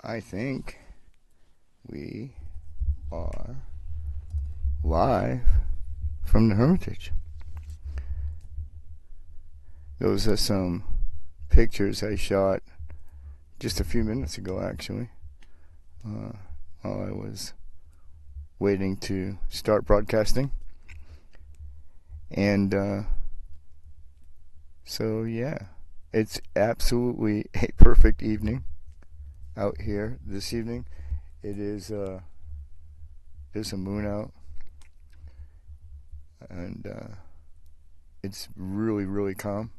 I think we are live from the Hermitage. Those are some pictures I shot just a few minutes ago, actually, while I was waiting to start broadcasting. And so, yeah, it's absolutely a perfect evening out here this evening. It is there's a moon out, and it's really, really calm.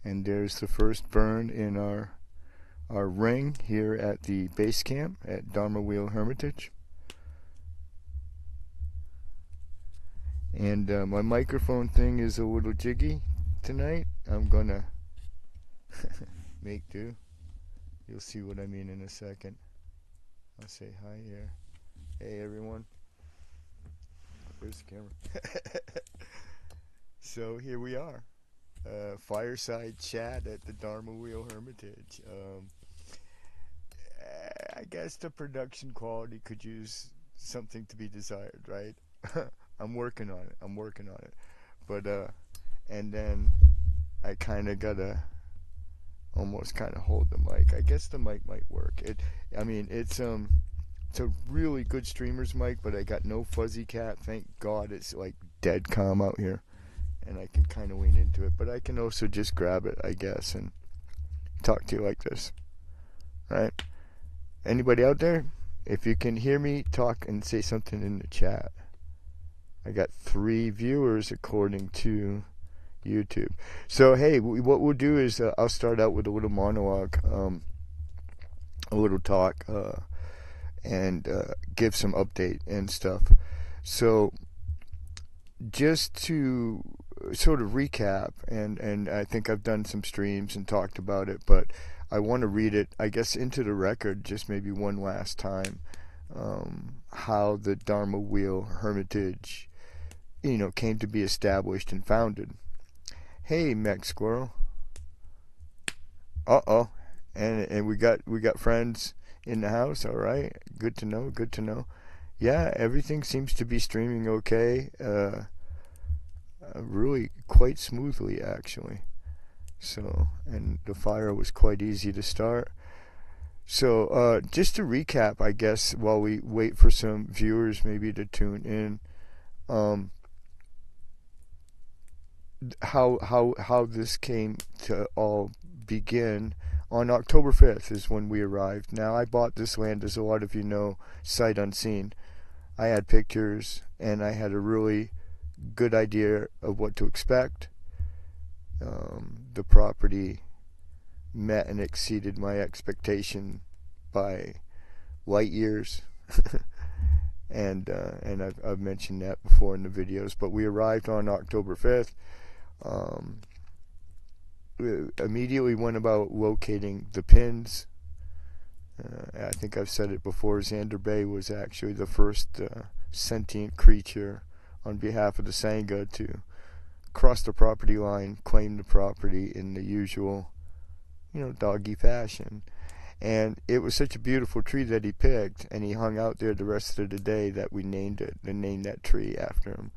And there's the first burn in our ring here at the base camp at Dharma Wheel Hermitage. And my microphone thing is a little jiggy tonight. I'm gonna make do. You'll see what I mean in a second. I'll say hi here. Hey everyone. There's the camera. So here we are. Fireside chat at the Dharma Wheel Hermitage. I guess the production quality could use something to be desired, right? I'm working on it. But and then I kind of gotta almost kind of hold the mic. I guess the mic might work. It's a really good streamer's mic, but I got no fuzzy cat. Thank God it's like dead calm out here, and I can kind of lean into it. But I can also just grab it, I guess, and talk to you like this, right? Anybody out there? If you can hear me, talk and say something in the chat. I got 3 viewers according to YouTube. So hey, what we'll do is I'll start out with a little monologue, a little talk, and give some update and stuff. So just to sort of recap, and I think I've done some streams and talked about it, but I want to read it, I guess, into the record just maybe one last time, how the Dharma Wheel Hermitage, came to be established and founded. Hey, Mech Squirrel. And we got friends in the house. All right, good to know. Yeah, everything seems to be streaming okay. Really quite smoothly, actually. So, and the fire was quite easy to start. So, just to recap, I guess, while we wait for some viewers maybe to tune in, how this came to all begin. On October 5th is when we arrived. Now, I bought this land, as a lot of you know, sight unseen. I had pictures, and I had a really good idea of what to expect. The property met and exceeded my expectation by light years. and I've mentioned that before in the videos. But we arrived on October 5th. We immediately went about locating the pins. I think I've said it before, Xander Bay was actually the first sentient creature on behalf of the Sangha to cross the property line, claim the property in the usual, doggy fashion. And it was such a beautiful tree that he picked, and he hung out there the rest of the day that we named it, and named that tree after him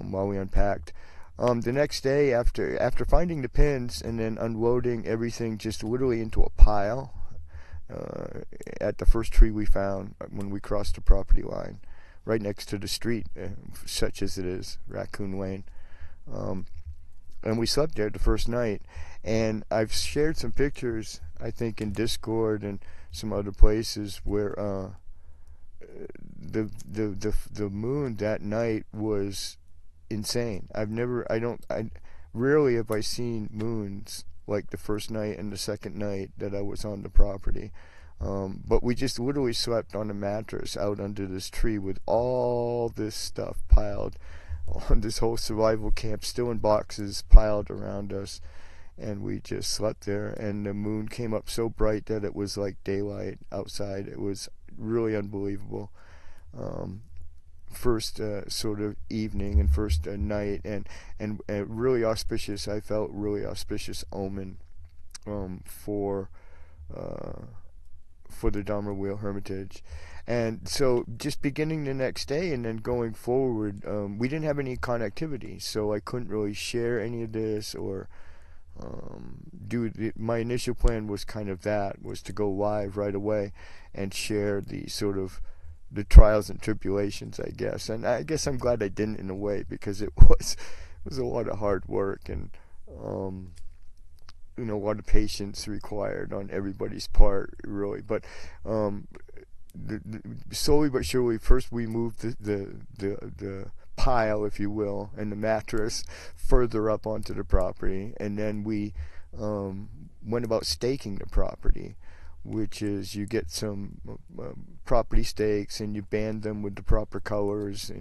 while we unpacked. The next day, after finding the pins and then unloading everything just literally into a pile at the first tree we found when we crossed the property line, right next to the street, such as it is, Raccoon Lane. And we slept there the first night. And I've shared some pictures, I think, in Discord and some other places where the moon that night was insane. I rarely have I seen moons like the first night and the second night that I was on the property. But we just literally slept on a mattress out under this tree with all this stuff piled on this whole survival camp, still in boxes piled around us. And we just slept there, and the moon came up so bright that it was like daylight outside. It was really unbelievable. First sort of evening and first night, and really auspicious. I felt really auspicious omen for for the Dharma Wheel Hermitage. And so just beginning the next day and then going forward, we didn't have any connectivity, so I couldn't really share any of this or my initial plan was kind of was to go live right away and share the sort of the trials and tribulations, I guess. And I guess I'm glad I didn't in a way, because it was a lot of hard work and a lot of patience required on everybody's part, really. But slowly but surely, first we moved the pile, if you will, and the mattress further up onto the property, and then we went about staking the property, which is you get some property stakes and you band them with the proper colors,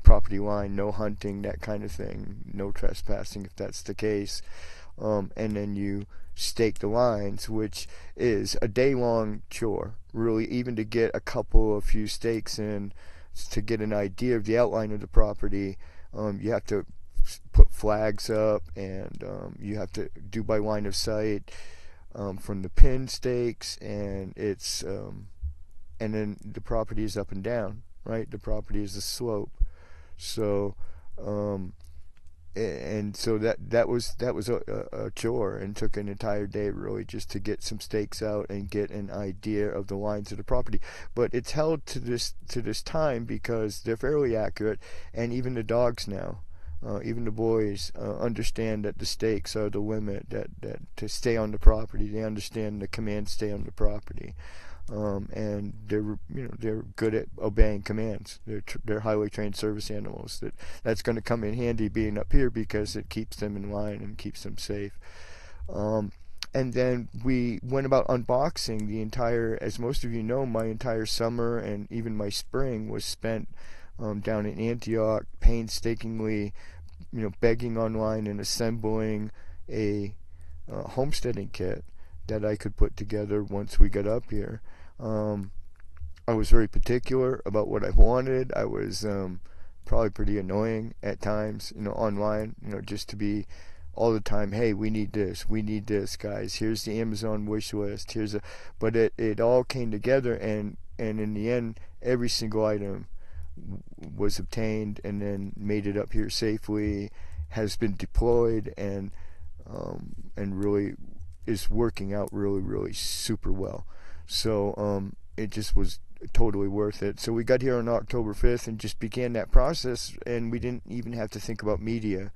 property line, no hunting, that kind of thing, no trespassing if that's the case, and then you stake the lines, which is a day-long chore, really, even to get a few stakes in to get an idea of the outline of the property. You have to put flags up, and you have to do by line of sight from the pin stakes, and it's and then the property is up and down, right? The property is a slope, so and so that was a chore, and took an entire day really just to get some stakes out and get an idea of the lines of the property. But it's held to this time because they're fairly accurate, and even the dogs now, even the boys, understand that the stakes are the limit, that to stay on the property. They understand the command stay on the property. And they're good at obeying commands. They're highly trained service animals. That's going to come in handy being up here, because it keeps them in line and keeps them safe. And then we went about unboxing the entire, as most of you know, my entire summer and even my spring was spent down in Antioch, painstakingly, begging online and assembling a homesteading kit that I could put together once we got up here. I was very particular about what I wanted. I was probably pretty annoying at times, online, just to be all the time, hey, we need this, guys. Here's the Amazon wish list. But it all came together, and in the end, every single item was obtained and then made it up here safely, has been deployed, and really is working out really, really super well. So it just was totally worth it. So we got here on October 5th and just began that process, and we didn't even have to think about media,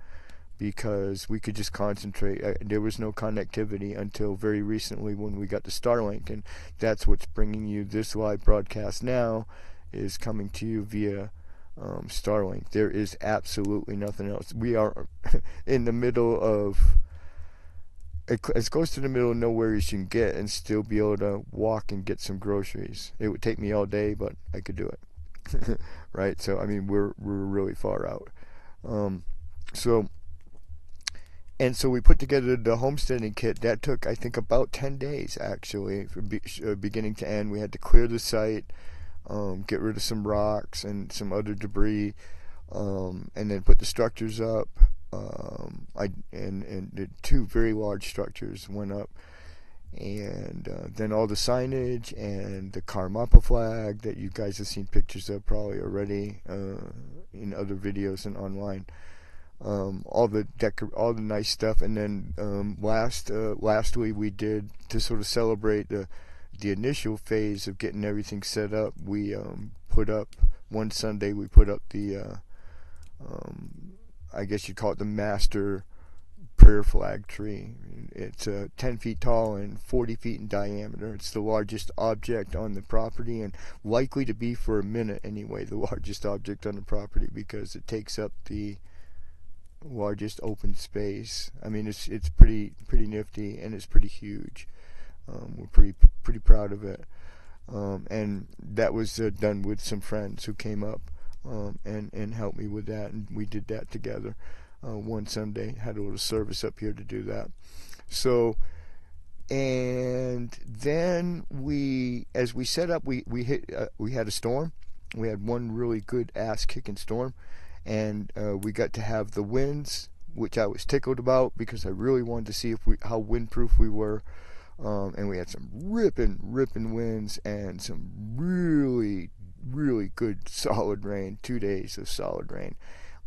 because we could just concentrate. There was no connectivity until very recently when we got the Starlink, and that's what's bringing you this live broadcast now, is coming to you via Starlink. There is absolutely nothing else. We are in the middle of, as close to the middle of nowhere as you can get, and still be able to walk and get some groceries. It would take me all day, but I could do it. Right? So I mean, we're really far out. So we put together the homesteading kit. That took, I think, about 10 days actually, from beginning to end. We had to clear the site, get rid of some rocks and some other debris, and then put the structures up. And two very large structures went up, and then all the signage and the Karmapa flag that you guys have seen pictures of probably already in other videos and online. All the nice stuff, and then lastly we did, to sort of celebrate the initial phase of getting everything set up. We put up one Sunday. We put up the I guess you'd call it the master prayer flag tree. It's 10 feet tall and 40 feet in diameter. It's the largest object on the property, and likely to be for a minute anyway, the largest object on the property, because it takes up the largest open space. I mean, it's pretty nifty, and it's pretty huge. We're pretty proud of it. And that was done with some friends who came up and helped me with that, and we did that together one Sunday. Had a little service up here to do that. So, and then as we set up, we had a storm. We had one really good ass kicking storm, and we got to have the winds, which I was tickled about, because I really wanted to see how windproof we were. And we had some ripping winds and some really good solid rain. 2 days of solid rain.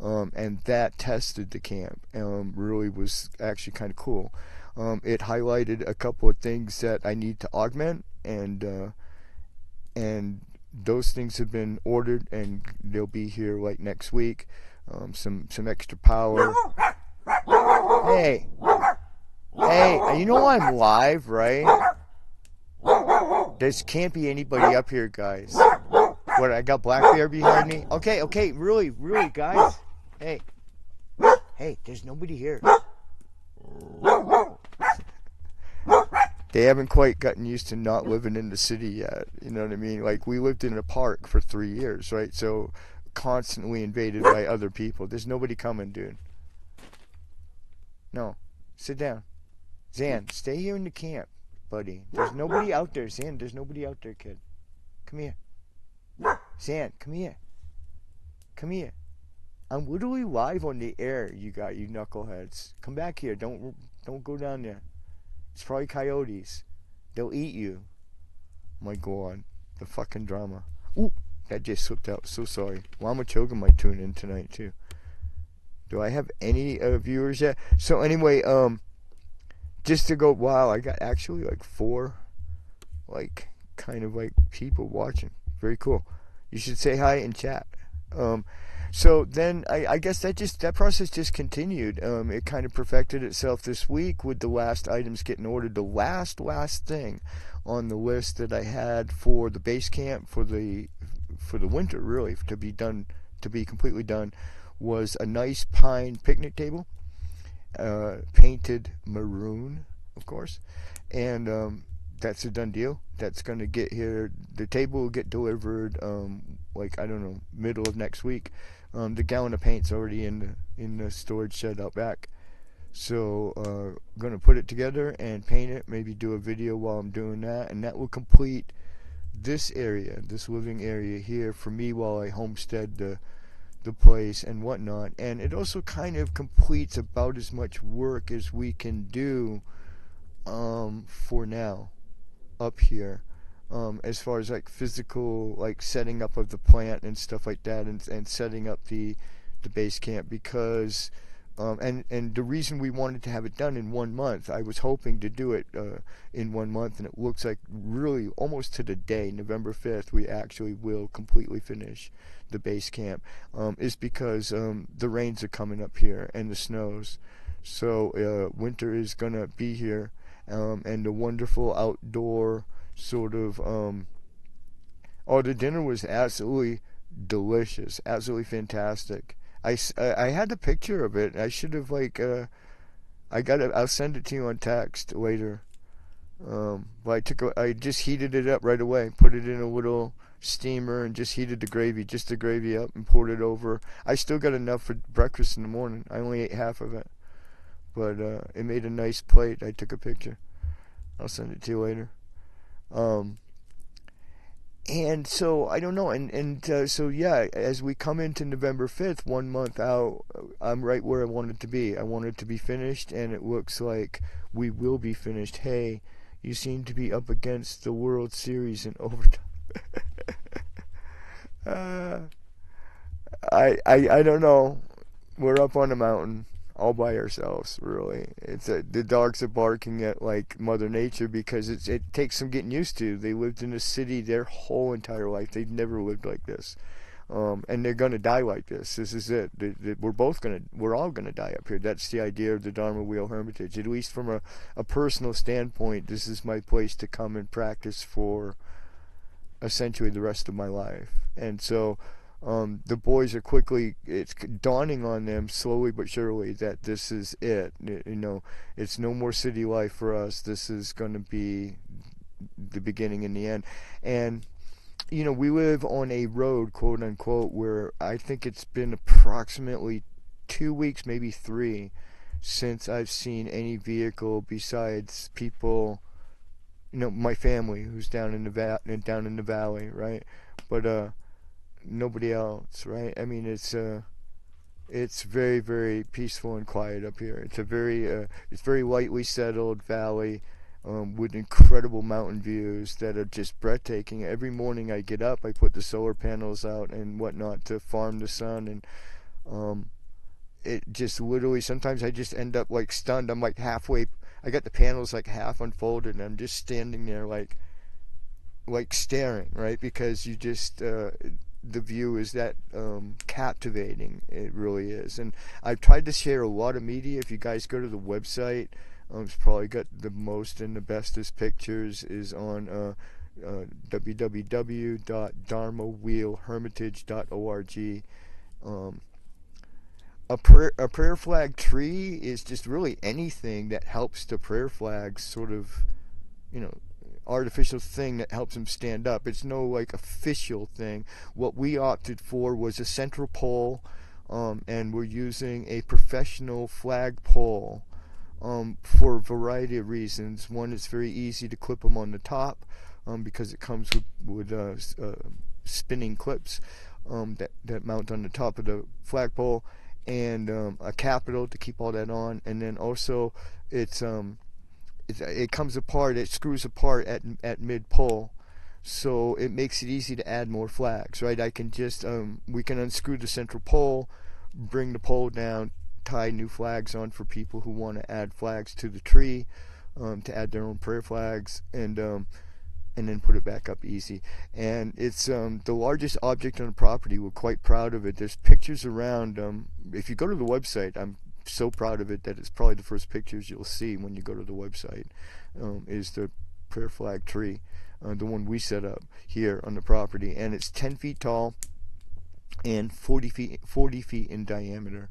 And that tested the camp. Really was actually kind of cool. It highlighted a couple of things that I need to augment, and those things have been ordered, and they'll be here like next week. Some extra power. Hey, you know I'm live, right? There can't be anybody up here, guys. What, I got Black Bear behind me? Okay, really, guys. Hey, there's nobody here. They haven't quite gotten used to not living in the city yet. You know what I mean? Like, we lived in a park for 3 years, right? So, constantly invaded by other people. There's nobody coming, dude. No. Sit down. Zan, stay here in the camp, buddy. There's nobody out there, Zan. There's nobody out there, kid. Come here. Zan, come here. Come here. I'm literally live on the air, you knuckleheads. Come back here. Don't go down there. It's probably coyotes. They'll eat you. My God. The fucking drama. Ooh, that just slipped out. So sorry. Llama Choga might tune in tonight, too. Do I have any viewers yet? So anyway, just to go, wow, I got actually like 4, like, kind of like people watching. Very cool. You should say hi in chat. So then I guess that process just continued. It kind of perfected itself this week with the last items getting ordered. The last thing on the list that I had for the base camp for the winter, really, to be completely done, was a nice pine picnic table, painted maroon, of course, and that's a done deal. That's going to get here. The table will get delivered, like, I don't know, middle of next week. The gallon of paint's already in the storage shed out back. So, going to put it together and paint it, maybe do a video while I'm doing that, and that will complete this area, this living area here for me while I homestead the place and whatnot. And it also kind of completes about as much work as we can do for now up here, as far as like physical, like setting up of the plant and stuff like that, and setting up the base camp, because and the reason we wanted to have it done in 1 month, I was hoping to do it in 1 month, and it looks like really almost to the day, November 5th, we actually will completely finish the base camp, is because the rains are coming up here and the snows. So winter is gonna be here, and the wonderful outdoor sort of the dinner was absolutely delicious, absolutely fantastic. I had a picture of it. I should have, like, I'll send it to you on text later. But I just heated it up right away, put it in a little steamer, and just heated the gravy up, and poured it over. I still got enough for breakfast in the morning. I only ate half of it, but it made a nice plate. I took a picture. I'll send it to you later. And so, I don't know, so yeah, as we come into November 5th, 1 month out, I'm right where I wanted to be. I wanted to be finished, and it looks like we will be finished. Hey, you seem to be up against the World Series in overtime. I don't know. We're up on a mountain, all by ourselves, really. The dogs are barking at, like, Mother Nature, because it takes some getting used to. They lived in a city their whole entire life. They've never lived like this, and they're gonna die like this. This is it. We're all gonna die up here. That's the idea of the Dharma Wheel Hermitage. At least from a personal standpoint, this is my place to come and practice for essentially the rest of my life. And so the boys are it's dawning on them slowly but surely that this is it. You know, it's no more city life for us. This is going to be the beginning and the end. And, you know, we live on a road, quote unquote, where I think it's been approximately 2 weeks, maybe 3, since I've seen any vehicle besides people, you know, my family who's down in the valley, right? But nobody else, right? I mean, it's very, very peaceful and quiet up here. It's very lightly settled valley. with incredible mountain views that are just breathtaking. Every morning I get up, I put the solar panels out and whatnot to farm the sun, and it just literally, sometimes I just end up like stunned. I'm like halfway, I got the panels like half unfolded, and I'm just standing there like staring, right? Because you just the view is that captivating. It really is. And I've tried to share a lot of media. If you guys go to the website, it's probably got the most and the bestest pictures is on www.dharmawheelhermitage.org. A prayer flag tree is just really anything that helps the prayer flags sort of, artificial thing that helps them stand up. It's no like official thing. What we opted for was a central pole, and we're using a professional flag pole for a variety of reasons. One, it's very easy to clip them on the top because it comes with spinning clips that mount on the top of the flagpole, and a capital to keep all that on. And then also it comes apart, it screws apart at mid pole, so it makes it easy to add more flags, right? I can just we can unscrew the central pole, bring the pole down, tie new flags on for people who want to add flags to the tree, to add their own prayer flags, and then put it back up easy. And it's the largest object on the property. We're quite proud of it. There's pictures around. If you go to the website, I'm so proud of it that it's probably the first pictures you'll see when you go to the website, is the prayer flag tree, the one we set up here on the property. And it's 10 feet tall and 40 feet in diameter.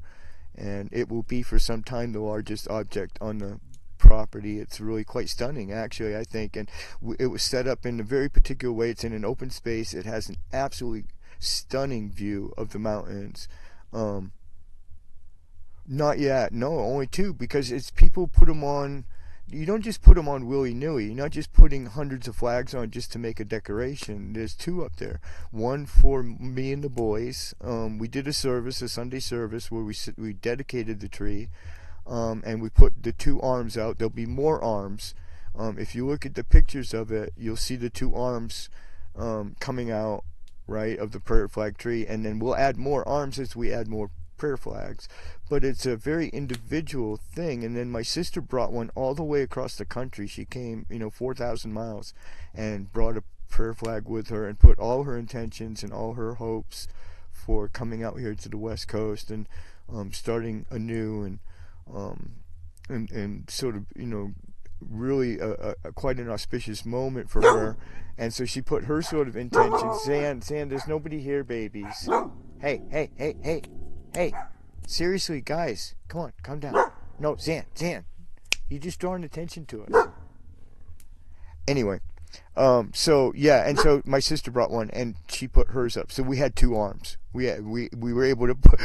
And it will be for some time the largest object on the property. It's really quite stunning, actually, I think. And it was set up in a very particular way. It's in an open space. It has an absolutely stunning view of the mountains. Not yet, no, only two, because it's people put them on. You don't just put them on willy-nilly. You're not just putting hundreds of flags on just to make a decoration. There's two up there. One for me and the boys. We did a Sunday service, where we dedicated the tree, and we put the two arms out. There'll be more arms. If you look at the pictures of it, you'll see the two arms coming out, right, of the prayer flag tree, and then we'll add more arms as we add more prayer flags. But it's a very individual thing. And then my sister brought one all the way across the country. She came 4,000 miles and brought a prayer flag with her, and put all her intentions and all her hopes for coming out here to the West Coast and starting anew, and sort of really quite an auspicious moment for her. And so she put her sort of intentions. Zan, there's nobody here, babies. Hey, seriously, guys, come on, calm down. No, Zan, you're just drawing attention to us. Anyway, so yeah, and so my sister brought one, and she put hers up. So we had two arms. We were able to put,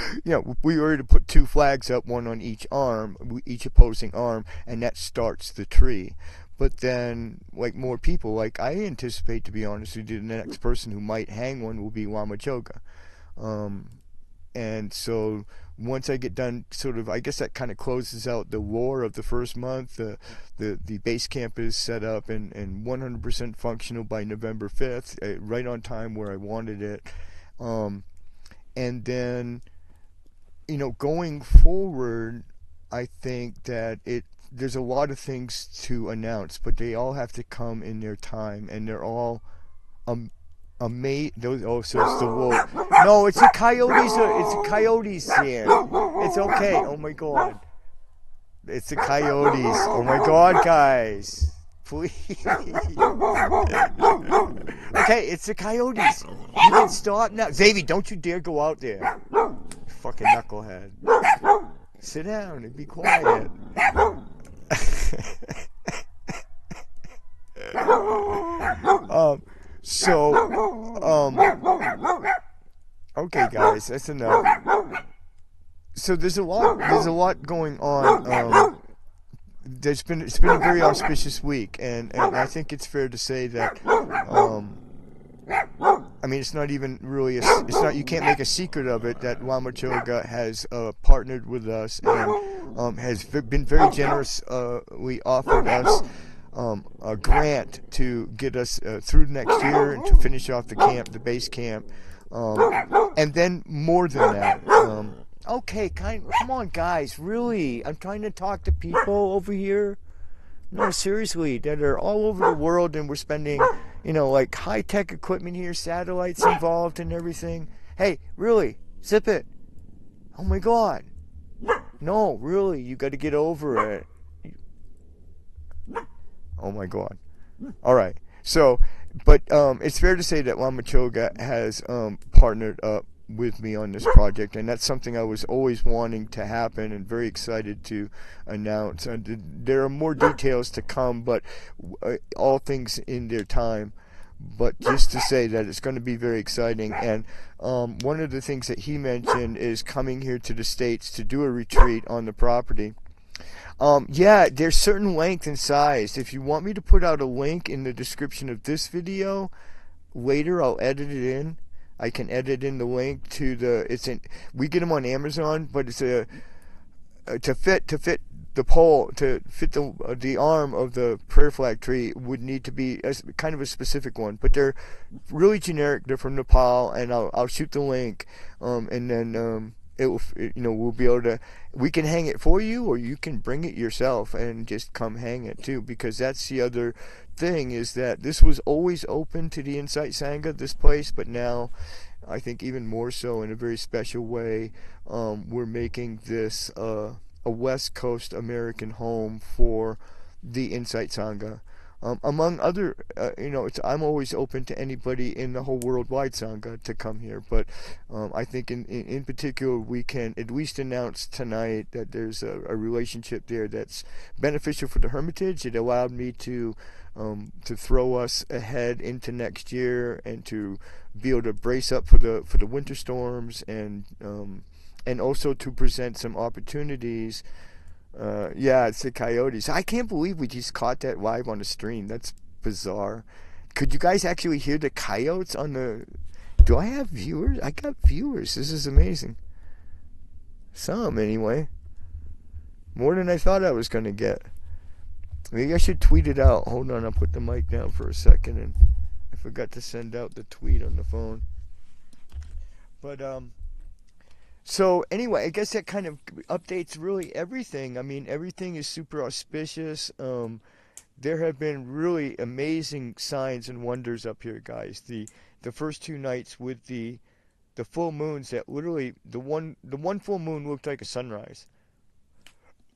we were able to put two flags up, one on each arm, each opposing arm, and that starts the tree. But then, like more people, like I anticipate, to be honest with you, the next person who might hang one will be Lama Choga. And so once I get done, sort of, I guess that kind of closes out the war of the first month. The base camp is set up and 100% functional by November 5th, right on time where I wanted it. And then, going forward, I think that there's a lot of things to announce, but they all have to come in their time, and they're all so it's the wolf. No, it's a coyotes. It's a coyotes here. It's okay. Oh my God. It's the coyotes. Oh my God, guys. Please. Okay, it's the coyotes. You can stop now. Xavier, don't you dare go out there. Fucking knucklehead. Sit down and be quiet. Okay, guys, that's enough. So there's a lot going on. It's been a very auspicious week, and I think it's fair to say that. I mean, it's not even really you can't make a secret of it that Lama Choga has partnered with us and has been very generously offered us a grant to get us through next year and to finish off the camp, the base camp, and then more than that. Okay, come on, guys, really. I'm trying to talk to people over here. No, seriously, that are all over the world, and we're spending, like high-tech equipment here, satellites involved and everything. Hey, really, zip it. Oh my God. No, really, you got to get over it. Oh my God. All right. So, but it's fair to say that Wamachoga has partnered up with me on this project, and that's something I was always wanting to happen and very excited to announce. There are more details to come, but all things in their time. But just to say that it's going to be very exciting. And one of the things that he mentioned is coming here to the States to do a retreat on the property. Yeah, there's certain length and size. If you want me to put out a link in the description of this video, later I'll edit it in. I can edit in the link to we get them on Amazon, but it's to fit the pole, to fit the arm of the prayer flag tree would need to be kind of a specific one. But they're really generic. They're from Nepal, and I'll shoot the link, and then we'll be able to. We can hang it for you, or you can bring it yourself and just come hang it too. Because that's the other thing, is that this was always open to the Insight Sangha, this place, but now I think even more so in a very special way. We're making this a West Coast American home for the Insight Sangha. Among other, I'm always open to anybody in the whole worldwide Sangha to come here, but I think in particular we can at least announce tonight that there's a relationship there that's beneficial for the Hermitage. It allowed me to throw us ahead into next year and to be able to brace up for the winter storms, and also to present some opportunities. Yeah, it's the coyotes. I can't believe we just caught that live on the stream. That's bizarre. Could you guys actually hear the coyotes on the... Do I have viewers? I got viewers. This is amazing. Some, anyway. More than I thought I was going to get. Maybe I should tweet it out. Hold on, I'll put the mic down for a second, and I forgot to send out the tweet on the phone. But, so anyway, I guess that kind of updates really everything. I mean, everything is super auspicious. There have been really amazing signs and wonders up here, guys. The first two nights with the full moons, that literally the one full moon looked like a sunrise.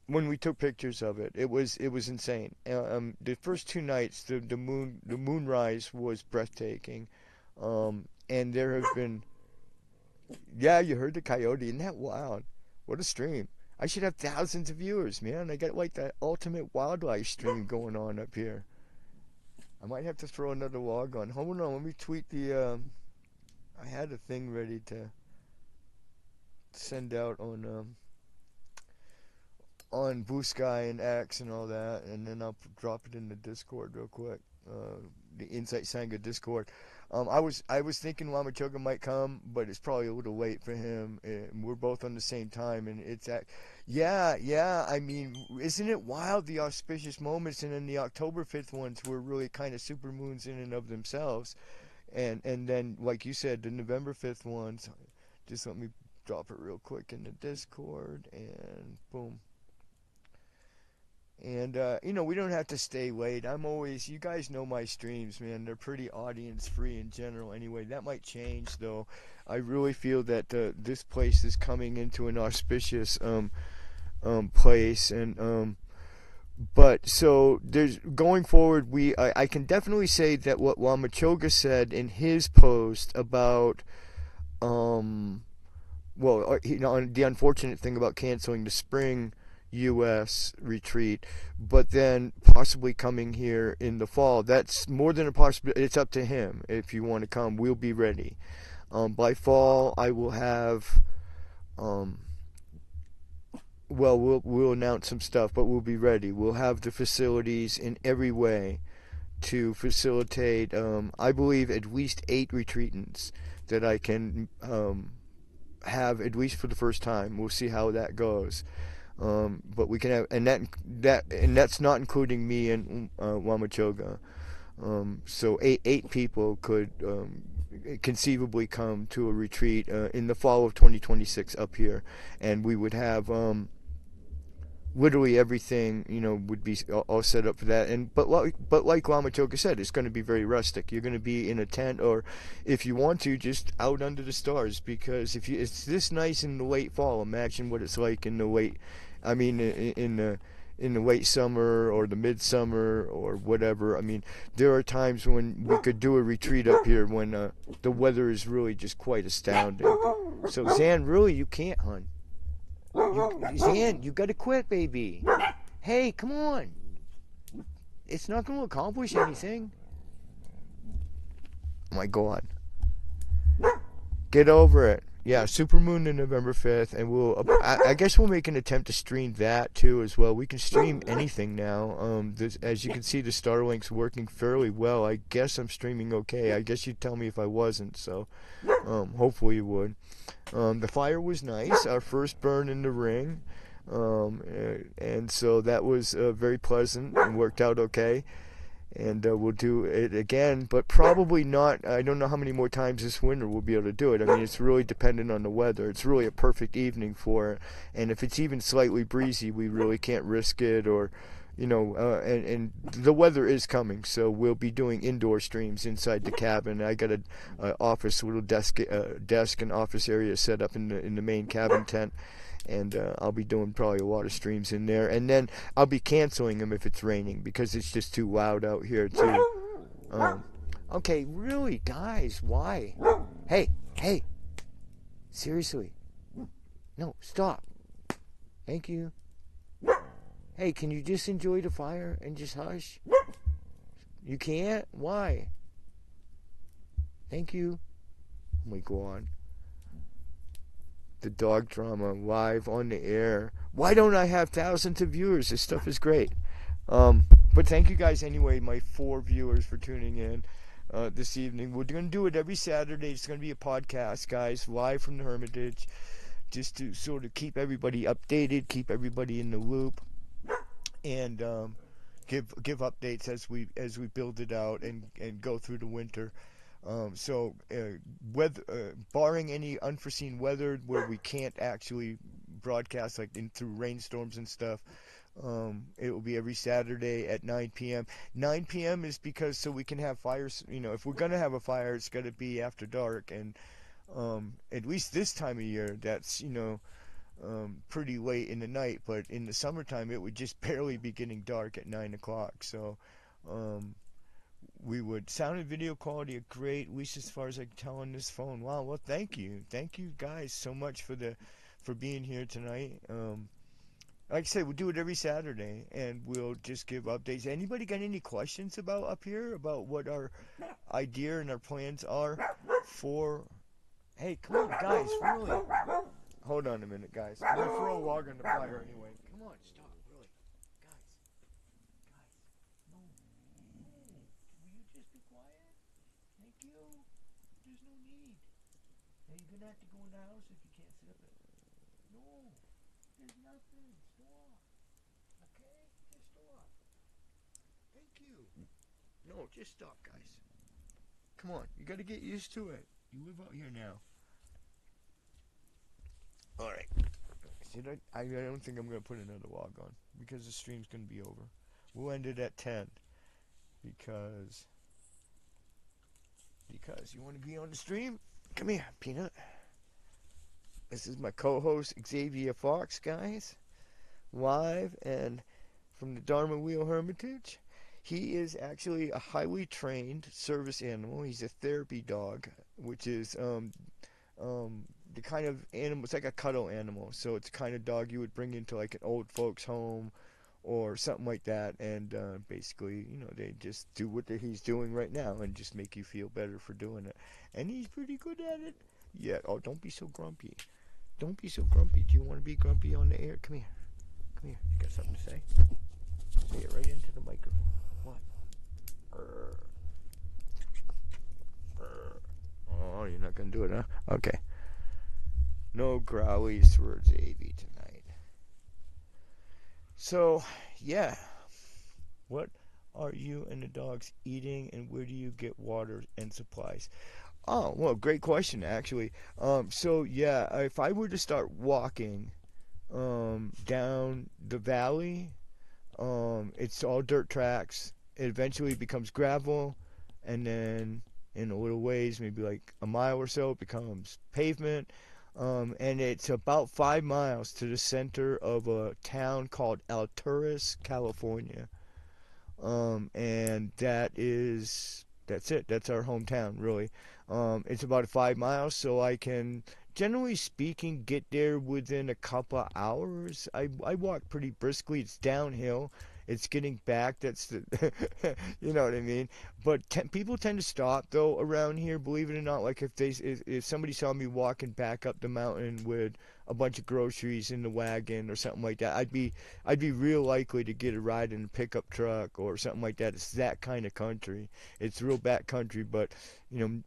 When we took pictures of it, it was insane. The first two nights, the moonrise was breathtaking, and there have been. Yeah, you heard the coyote. Isn't that wild? What a stream. I should have thousands of viewers, man. I got like that ultimate wildlife stream going on up here. I might have to throw another log on. Hold on, let me tweet the... I had a thing ready to send out on Blue Sky and X and all that, and then I'll drop it in the Discord real quick. The Insight Sangha Discord. I was thinking Wamachoga might come, but it's probably a little late for him. We're both on the same time, and yeah. I mean, isn't it wild, the auspicious moments, and then the October 5th ones were really kind of super moons in and of themselves, and then like you said, the November 5th ones. Just let me drop it real quick in the Discord, and boom. And, we don't have to stay late. You guys know my streams, man. They're pretty audience-free in general anyway. That might change, though. I really feel that this place is coming into an auspicious place. And, but, so, going forward, I can definitely say that what Wamachoga said in his post about, the unfortunate thing about canceling the spring U.S. retreat, but then possibly coming here in the fall. That's more than a possibility. It's up to him. If you want to come, we'll be ready. By fall, I will have. We'll announce some stuff, but we'll be ready. We'll have the facilities in every way to facilitate. I believe at least 8 retreatants that I can have at least for the first time. We'll see how that goes. But we can have, and that's not including me and Wamachoga. So eight people could conceivably come to a retreat in the fall of 2026 up here, and we would have literally everything, would be all set up for that. And but like Lama Choka said, it's going to be very rustic. You're going to be in a tent, or if you want to, just out under the stars. Because if it's this nice in the late fall, imagine what it's like in the late, I mean, in the late summer or the midsummer or whatever. I mean, there are times when we could do a retreat up here when the weather is really just quite astounding. So Zan, really, you can't, hon. Zan, you gotta quit, baby. Hey, come on. It's not gonna accomplish anything. Oh my God. Get over it. Yeah, Supermoon on November 5th, and I guess we'll make an attempt to stream that too as well. We can stream anything now. As you can see, the Starlink's working fairly well. I guess I'm streaming okay. I guess you'd tell me if I wasn't, so hopefully you would. The fire was nice, our first burn in the ring, and so that was very pleasant and worked out okay. And we'll do it again, but probably not. I don't know how many more times this winter we'll be able to do it. I mean, it's really dependent on the weather. It's really a perfect evening for it, and if it's even slightly breezy, we really can't risk it, or and the weather is coming, so we'll be doing indoor streams inside the cabin. I got a office, little desk and office area set up in the main cabin tent, and I'll be doing probably a lot of streams in there, and then I'll be canceling them if it's raining because it's just too loud out here too. Okay, really, guys, why? Hey, seriously, no, stop. Thank you. Hey, can you just enjoy the fire and just hush? You can't? Why? Thank you. Oh my God. The dog drama live on the air. Why don't I have thousands of viewers? This stuff is great. But thank you guys anyway, my 4 viewers, for tuning in this evening. We're going to do it every Saturday. It's going to be a podcast, guys, live from the Hermitage, just to sort of keep everybody updated, keep everybody in the loop, and give updates as we build it out and go through the winter. Weather, barring any unforeseen weather where we can't actually broadcast, like through rainstorms and stuff, it will be every Saturday at 9 p.m. 9 p.m. is because so we can have fires. If we're gonna have a fire, it's gonna be after dark, and at least this time of year, that's pretty late in the night. But in the summertime, it would just barely be getting dark at 9 o'clock. So we would sound and video quality are great, at least as far as I can tell on this phone. Wow, well, thank you guys so much for being here tonight. Like I said, we'll do it every Saturday, and we'll just give updates. Anybody got any questions about up here, about what our idea and our plans are for? Hey, come on, guys, really. Hold on a minute, guys. I'm gonna throw a log on the fire anyway. Come on, stop, really, guys. No. Will you just be quiet? Thank you. There's no need. Now you're gonna have to go in the house if you can't sit up it. No. There's nothing. Stop. Okay? Just stop. Thank you. No, just stop, guys. Come on. You gotta get used to it. You live out here now. Alright. I don't think I'm gonna put another log on because the stream's gonna be over. We'll end it at 10. Because you want to be on the stream? Come here, Peanut. This is my co-host Xavier Fox, guys, live and from the Dharma Wheel Hermitage. He is actually a highly trained service animal. He's a therapy dog, which is the kind of animal. It's like a cuddle animal, so it's the kind of dog you would bring into like an old folks' home or something like that, and basically, they just do what he's doing right now and just make you feel better for doing it. And he's pretty good at it. Yeah. Oh, don't be so grumpy. Don't be so grumpy. Do you want to be grumpy on the air? Come here. Come here. You got something to say? Say it right into the microphone. What? Oh, you're not going to do it, huh? Okay. No growlies for Xavier tonight. So, yeah, what are you and the dogs eating, and where do you get water and supplies? Oh, well, great question, actually. So yeah, if I were to start walking, down the valley, it's all dirt tracks. It eventually becomes gravel, and then in a little ways, maybe like a mile or so, it becomes pavement. And it's about 5 miles to the center of a town called Alturas, California. And that's it. That's our hometown, really. It's about 5 miles, so I can, generally speaking, get there within a couple of hours. I walk pretty briskly. It's downhill. It's getting back. That's the, you know what I mean. But people tend to stop though around here. Believe it or not, like if somebody saw me walking back up the mountain with a bunch of groceries in the wagon or something like that, I'd be real likely to get a ride in a pickup truck or something like that. It's that kind of country. It's real back country, but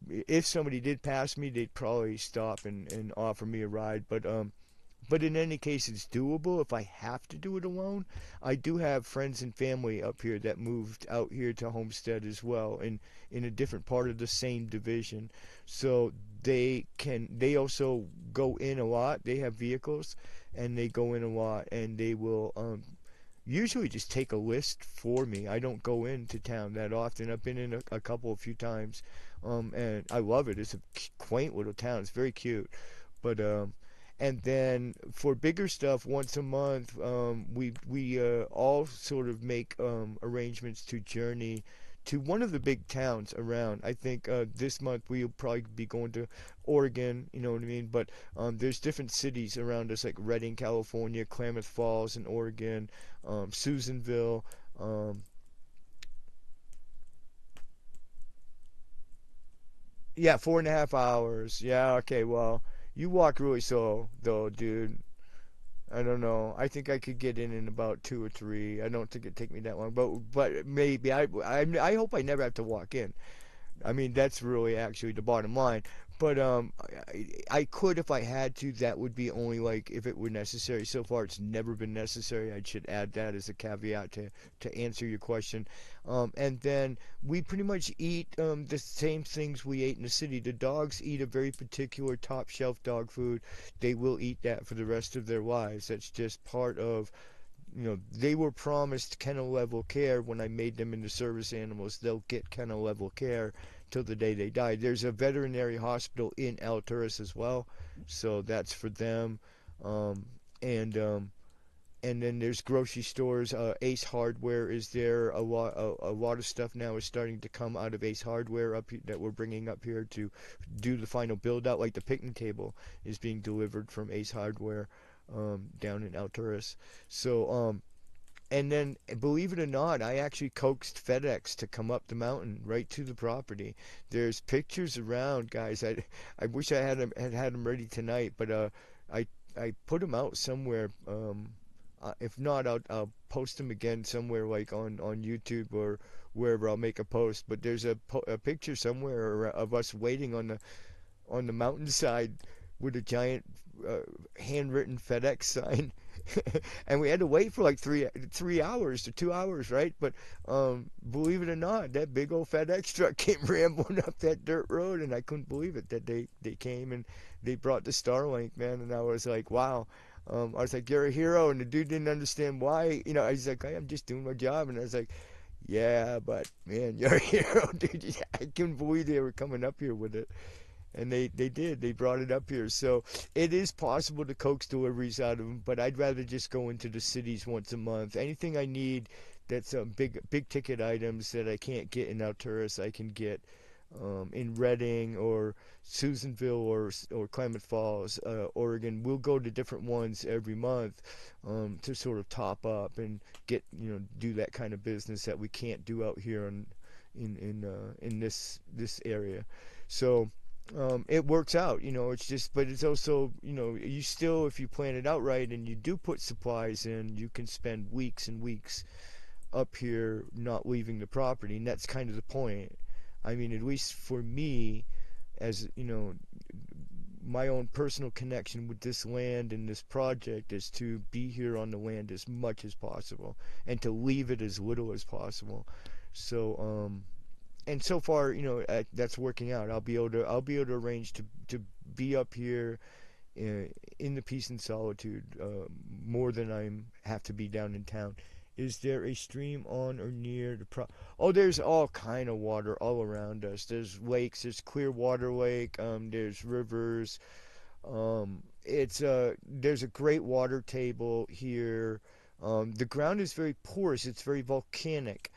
if somebody did pass me, they'd probably stop and offer me a ride. But in any case, it's doable if I have to do it alone. I do have friends and family up here that moved out here to Homestead as well, in a different part of the same division. So they also go in a lot. They have vehicles, and they go in a lot, and they will usually just take a list for me. I don't go into town that often. I've been in a couple, a few times, and I love it. It's a quaint little town. It's very cute, but and then for bigger stuff, once a month, we all sort of make arrangements to journey to one of the big towns around. I think this month we'll probably be going to Oregon, you know what I mean? But there's different cities around us, like Redding, California, Klamath Falls in Oregon, Susanville. Um, yeah, 4.5 hours. Yeah, okay, well, you walk really slow, though, dude. I don't know. I think I could get in about 2 or 3. I don't think it'd take me that long, but maybe I hope I never have to walk in. I mean, that's really actually the bottom line. But I could if I had to. That would be only like if it were necessary. So far, it's never been necessary. I should add that as a caveat to answer your question. And then we pretty much eat the same things we ate in the city. The dogs eat a very particular top shelf dog food. They will eat that for the rest of their lives. That's just part of, they were promised kennel level care when I made them into service animals. They'll get kennel level care till the day they die. There's a veterinary hospital in Alturas as well, so that's for them. Um, and and then there's grocery stores. Ace Hardware is there. A lot of stuff now is starting to come out of Ace Hardware up that we're bringing up here to do the final build out. Like the picnic table is being delivered from Ace Hardware down in Alturas. So and then, believe it or not, I actually coaxed FedEx to come up the mountain right to the property. There's pictures around, guys. I wish I had them ready tonight, but I I put them out somewhere. If not, I'll post them again somewhere like on YouTube or wherever I'll make a post. But there's a picture somewhere of us waiting on the mountainside with a giant handwritten FedEx sign, and we had to wait for like three hours or 2 hours, right? But believe it or not, that big old FedEx truck came rambling up that dirt road, and I couldn't believe it that they came and they brought the Starlink, man. And I was like, wow. I was like, you're a hero, and the dude didn't understand why. He's like, I'm just doing my job, and I was like, yeah, but man, you're a hero, dude. I couldn't believe they were coming up here with it. And they did. They brought it up here. So it is possible to coax deliveries out of them, but I'd rather just go into the cities once a month. Anything I need that's big ticket items that I can't get in Alturas, I can get in Redding or Susanville or Klamath Falls, Oregon. We'll go to different ones every month to sort of top up and get do that kind of business that we can't do out here in this area. So it works out. It's just, but it's also, you still, if you plan it out right and you do put supplies in, you can spend weeks and weeks up here not leaving the property, and that's kind of the point. I mean, at least for me, as my own personal connection with this land and this project is to be here on the land as much as possible and to leave it as little as possible. So and so far, that's working out. I'll be able to arrange to be up here in the peace and solitude more than I have to be down in town. Is there a stream on or near the Oh, there's all kind of water all around us. There's lakes. There's Clearwater Lake. There's rivers. There's a great water table here. The ground is very porous. It's very volcanic.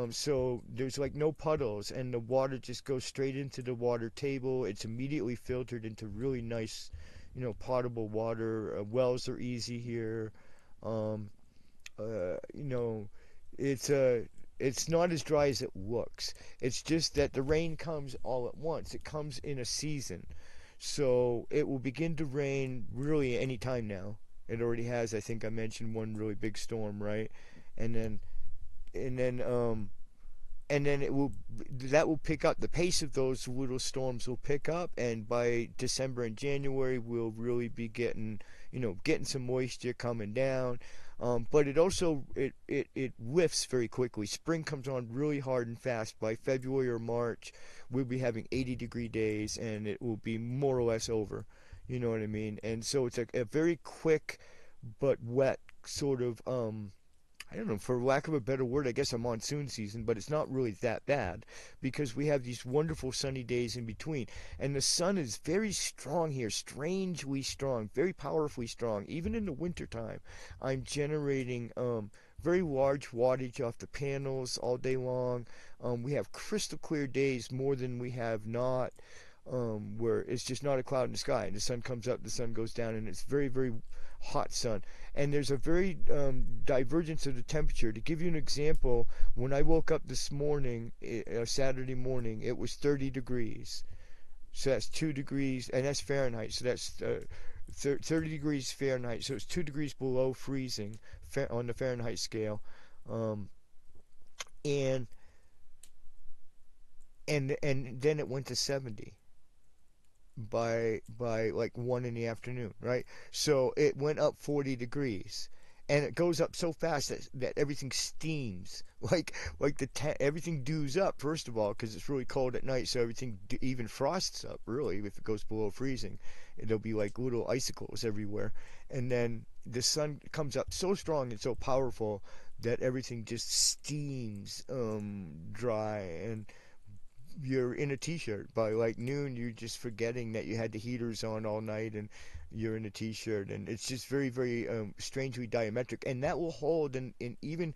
So there's like no puddles, and the water just goes straight into the water table. It's immediately filtered into really nice, potable water. Wells are easy here. Um, uh, you know, it's not as dry as it looks. It's just that the rain comes all at once. It comes in a season. So it will begin to rain really any time now. It already has. I think I mentioned one really big storm, right? And then and then and then that will pick up. The pace of those little storms will pick up, and by December and January we'll really be getting some moisture coming down. But it also it lifts very quickly. Spring comes on really hard and fast. By February or March we'll be having 80-degree days, and it will be more or less over. You know what I mean? And so it's a very quick but wet sort of I don't know, for lack of a better word, I guess a monsoon season, but it's not really that bad because we have these wonderful sunny days in between. And the sun is very strong here, strangely strong, very powerfully strong. Even in the wintertime, I'm generating very large wattage off the panels all day long. We have crystal clear days more than we have not. Where it's just not a cloud in the sky, and the sun comes up, the sun goes down, and it's very, very hot sun. And there's a very divergence of the temperature. To give you an example, when I woke up this morning, Saturday morning, it was 30 degrees. So that's 2 degrees, and that's Fahrenheit. So that's 30 degrees Fahrenheit. So it's 2 degrees below freezing on the Fahrenheit scale. And then it went to 70 by like 1 in the afternoon, right? So it went up 40 degrees, and it goes up so fast that everything steams, like everything dews up first of all because it's really cold at night, so everything even frosts up really. If it goes below freezing, it'll be like little icicles everywhere, and then the sun comes up so strong and so powerful that everything just steams dry, and you're in a t-shirt by like noon. You're just forgetting that you had the heaters on all night, and you're in a t-shirt, and it's just very, very strangely diametric. And that will hold in even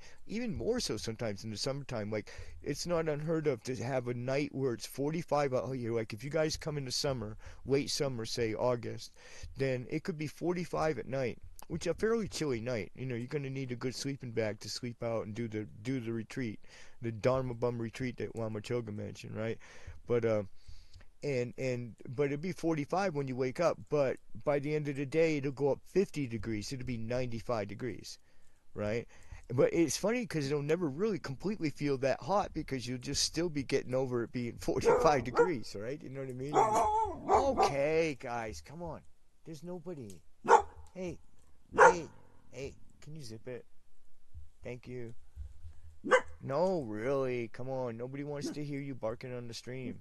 more so sometimes in the summertime. Like, it's not unheard of to have a night where it's 45 out here. Like, if you guys come in the summer, late summer, say August, then it could be 45 at night, which is a fairly chilly night. You're going to need a good sleeping bag to sleep out and do the retreat, the Dharma Bum retreat that Lama Choga mentioned, right? But but it'd be 45 when you wake up, but by the end of the day it'll go up 50 degrees. It'll be 95 degrees, right? But it's funny because it'll never really completely feel that hot because you'll just still be getting over it being 45 degrees, right? You know what I mean? Okay, guys, come on. There's nobody. Hey, can you zip it? Thank you. No, really, come on. Nobody wants to hear you barking on the stream.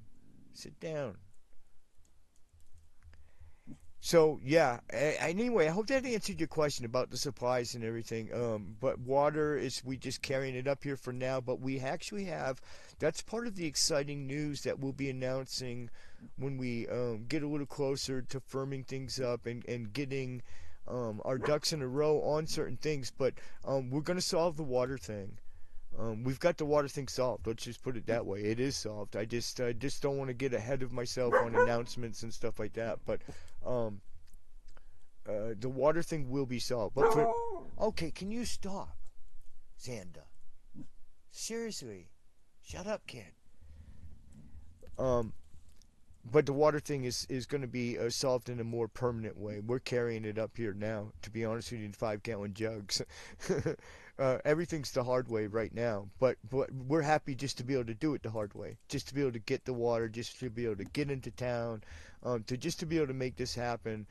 Sit down. So, yeah, anyway, I hope that answered your question about the supplies and everything. But water we just carrying it up here for now, but we actually have, that's part of the exciting news that we'll be announcing when we get a little closer to firming things up and getting our ducks in a row on certain things. But we're going to solve the water thing. We've got the water thing solved. Let's just put it that way. It is solved. I just don't want to get ahead of myself on announcements and stuff like that. But the water thing will be solved. But okay, can you stop, Xanda? Seriously, shut up, kid. But the water thing is going to be solved in a more permanent way. We're carrying it up here now, to be honest with you, in 5-gallon jugs. everything's the hard way right now, but we're happy just to be able to do it the hard way, just to be able to get the water, just to be able to get into town, to be able to make this happen.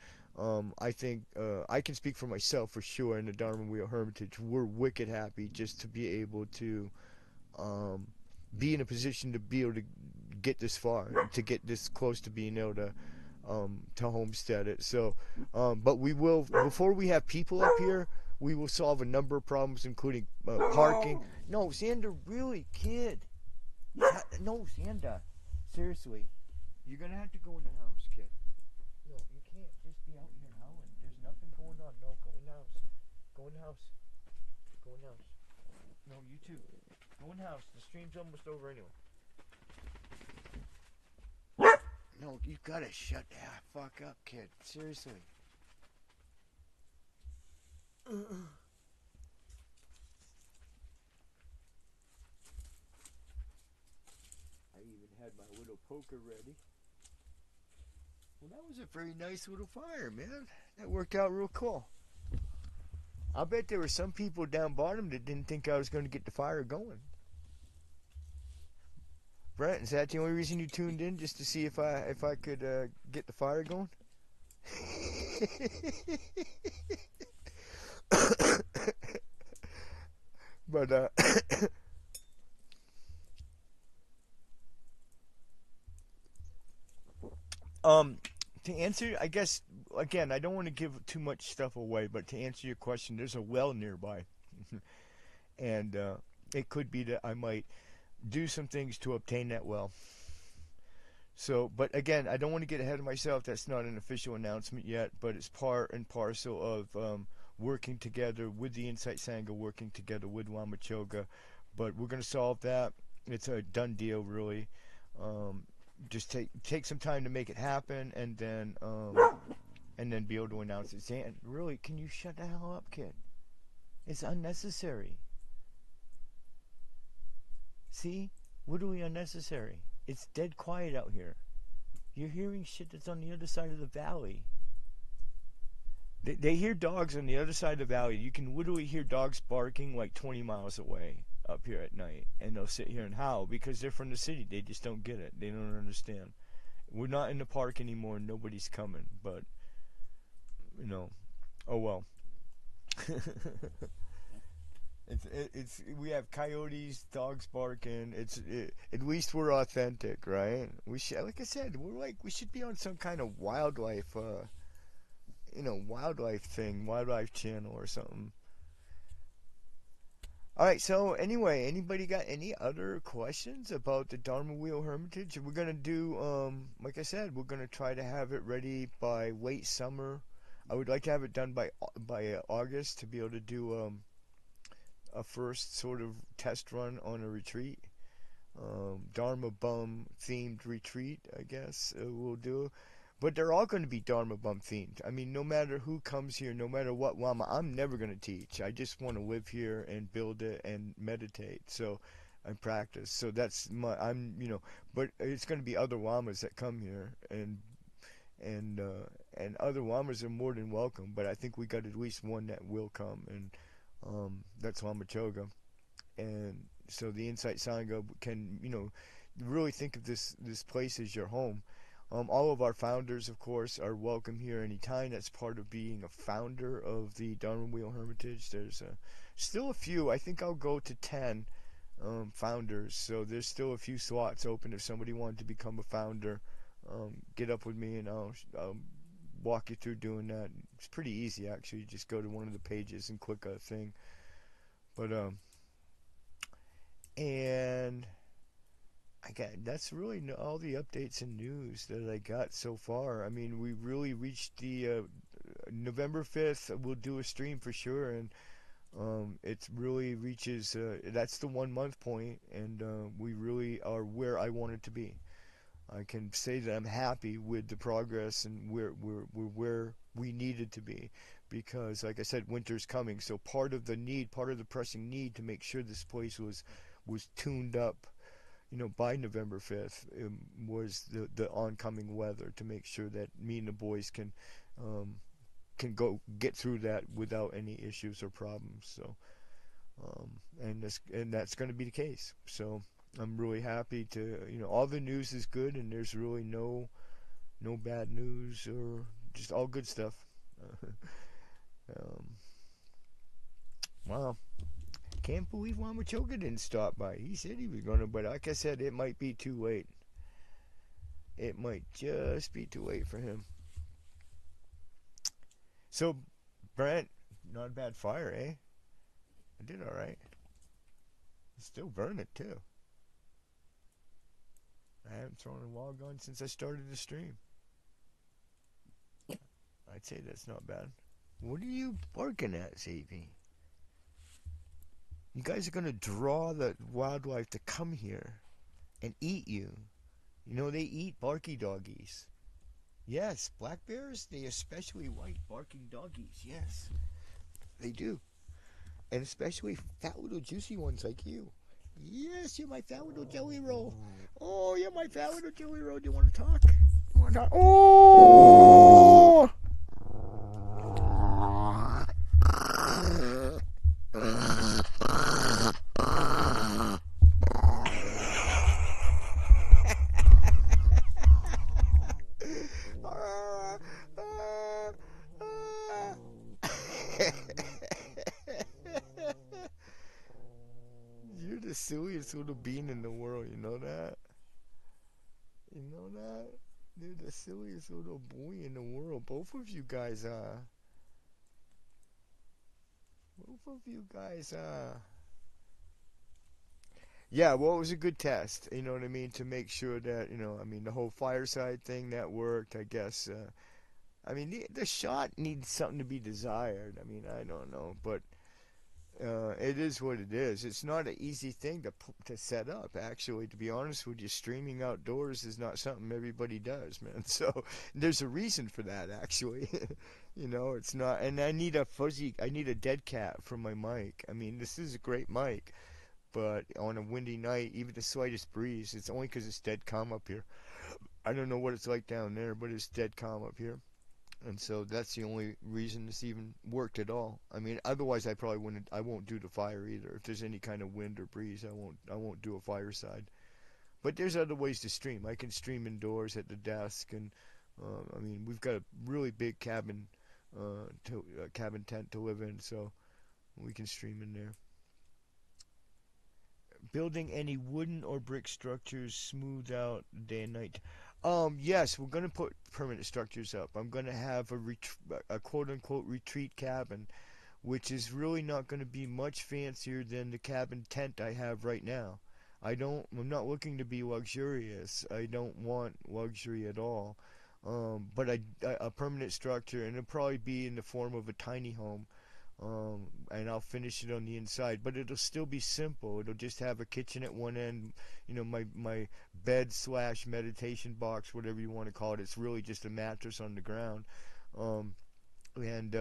I think I can speak for myself for sure. In the Dharma Wheel Hermitage, we're wicked happy just to be able to um, be in a position to be able to get this far, to get this close to being able to homestead it. So, but we will, before we have people up here, we will solve a number of problems, including parking. No, Xander, really, kid. No, Xander, seriously, you're gonna have to go in the house, kid. No, you can't just be out here howling. There's nothing going on. No, go in the house. Go in the house. Go in the house. No, you too. Go in the house. The stream's almost over anyway. No, you gotta shut the fuck up, kid. Seriously. I even had my little poker ready. Well, that was a very nice little fire, man. That worked out real cool. I bet there were some people down bottom that didn't think I was going to get the fire going. Brent, is that the only reason you tuned in, just to see if I could get the fire going? But to answer, I guess, again, I don't want to give too much stuff away, but to answer your question, there's a well nearby, and it could be that I might do some things to obtain that well. So, but again, I don't want to get ahead of myself. That's not an official announcement yet, but it's part and parcel of working together with the Insight Sangha, working together with Wamachoga. But we're going to solve that. It's a done deal, really. Just take some time to make it happen, and then be able to announce it. Zan, really, can you shut the hell up, kid? It's unnecessary. See? Literally unnecessary. It's dead quiet out here. You're hearing shit that's on the other side of the valley. They hear dogs on the other side of the valley. You can literally hear dogs barking like 20 miles away up here at night. And they'll sit here and howl because they're from the city. They just don't get it. They don't understand. We're not in the park anymore. Nobody's coming. But, oh well. It's we have coyotes, dogs barking. At least we're authentic, right? We should, like I said, we should be on some kind of wildlife, wildlife thing, wildlife channel or something. All right. So anyway, anybody got any other questions about the Dharma Wheel Hermitage? We're gonna do, like I said, we're gonna try to have it ready by late summer. I would like to have it done by August to be able to do a first sort of test run on a retreat. Dharma Bum themed retreat, I guess we'll do. But they're all going to be Dharma Bum themed. I mean, no matter who comes here, no matter what Lama, I'm never going to teach. I just want to live here and build it and meditate. So, and practice. So that's but it's going to be other Lamas that come here, and other Lamas are more than welcome. But I think we got at least one that will come, and that's Wamachoga. And so the Insight Sangha can, really think of this place as your home. All of our founders, of course, are welcome here anytime. That's part of being a founder of the Dharma Wheel Hermitage. There's still a few. I think I'll go to 10 founders. So there's still a few slots open if somebody wanted to become a founder. Get up with me and I'll walk you through doing that. It's pretty easy, actually. You just go to one of the pages and click a thing. But and that's really all the updates and news that I got so far. I mean, we really reached the November 5th. We'll do a stream for sure, and it really reaches. That's the 1 month point, and we really are where I wanted to be. I can say that I'm happy with the progress and we're where we needed to be, because, like I said, winter's coming. So part of the pressing need to make sure this place was tuned up, by November 5th, was the oncoming weather, to make sure that me and the boys can go get through that without any issues or problems. So And that's going to be the case. So I'm really happy to, all the news is good, and there's really no bad news, or just all good stuff. um, wow, can't believe Wamachoka didn't stop by. He said he was gonna, but like I said, it might be too late. It might just be too late for him. So, Brent, not a bad fire, eh? I did all right. Still burn it too. I haven't thrown a log on since I started the stream. I'd say that's not bad. What are you barking at, CP? You guys are gonna draw the wildlife to come here and eat you. You know they eat barky doggies. Yes, black bears, they especially like barking doggies. Yes, they do. And especially fat little juicy ones like you. Yes, you're my fat little jelly roll. Oh, you're my fat little jelly roll. Do you want to talk? You want to talk? Oh! You're the silliest little bean in the world, you know that? You know that? You're the silliest little boy in the world. Both of you guys, yeah, well, it was a good test, you know what I mean, to make sure that, the whole fireside thing, that worked, I guess. The shot needs something to be desired. I don't know, but it is what it is. It's not an easy thing to set up, actually, to be honest with you. Streaming outdoors is not something everybody does, man. So there's a reason for that, actually. It's not, and I need a dead cat for my mic. This is a great mic, but on a windy night, even the slightest breeze, it's only because it's dead calm up here. I don't know what it's like down there, but it's dead calm up here. And so that's the only reason this even worked at all. Otherwise I probably wouldn't. I won't do the fire either. If there's any kind of wind or breeze, I won't. I won't do a fireside. But there's other ways to stream. I can stream indoors at the desk, and we've got a really big cabin tent to live in, so we can stream in there. Building any wooden or brick structures smooth out day and night. Yes, we're gonna put permanent structures up. I'm gonna have a quote unquote retreat cabin, which is really not gonna be much fancier than the cabin tent I have right now. I'm not looking to be luxurious. I don't want luxury at all. But a permanent structure, and it'll probably be in the form of a tiny home. And I'll finish it on the inside, but it'll still be simple. It'll just have a kitchen at one end, my bed / meditation box, whatever you want to call it. It's really just a mattress on the ground, and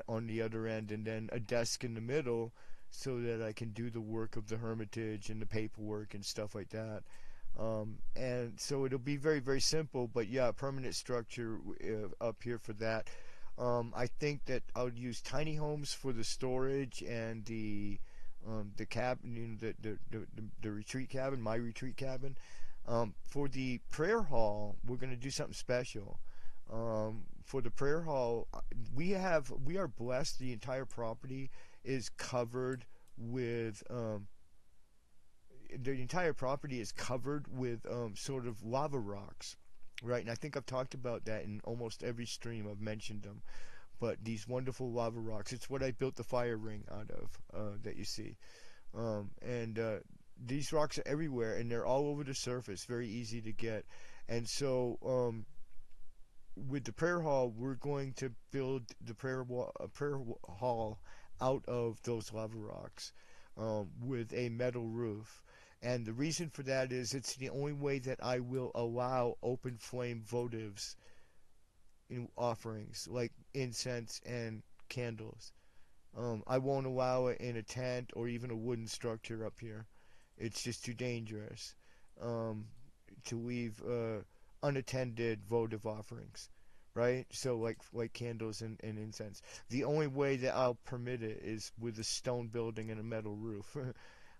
on the other end, and then a desk in the middle, so that I can do the work of the Hermitage and the paperwork and stuff like that. And so it'll be very, very simple, but yeah, permanent structure up here for that. I think that I would use tiny homes for the storage and the cabin, the retreat cabin, my retreat cabin. For the prayer hall, we're going to do something special. For the prayer hall, we are blessed. The entire property is covered with sort of lava rocks. Right, and I think I've talked about that in almost every stream. I've mentioned them, but these wonderful lava rocks. It's what I built the fire ring out of, that you see, and these rocks are everywhere, and they're all over the surface. Very easy to get, and so with the prayer hall, we're going to build the prayer hall out of those lava rocks, with a metal roof. And the reason for that is it's the only way that I will allow open flame votives in offerings, like incense and candles. I won't allow it in a tent or even a wooden structure up here. It's just too dangerous, to leave unattended votive offerings. right? So like candles and incense. The only way that I'll permit it is with a stone building and a metal roof.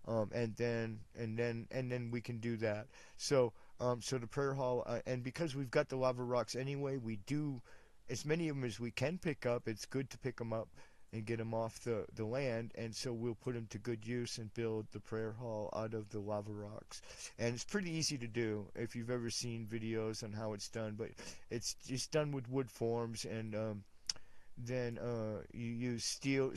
And then we can do that. So so the prayer hall, and because we've got the lava rocks anyway, we do as many of them as we can pick up. It's good to pick them up and get them off the land, and so we'll put them to good use and build the prayer hall out of the lava rocks. And it's pretty easy to do if you've ever seen videos on how it's done, but it's just done with wood forms, and then you use steel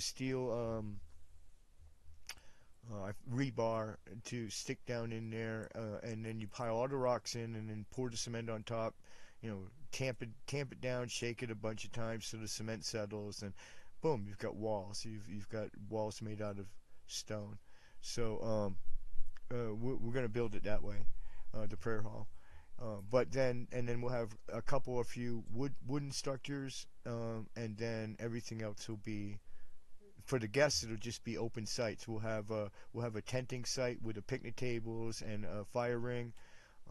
rebar to stick down in there, and then you pile all the rocks in, and then pour the cement on top. You know, tamp it down, shake it a bunch of times so the cement settles, and boom, you've got walls. You've got walls made out of stone. So we're gonna build it that way, the prayer hall. But then we'll have a few wooden structures, and then everything else will be for the guests. It'll just be open sites. We'll have a tenting site with the picnic tables and a fire ring,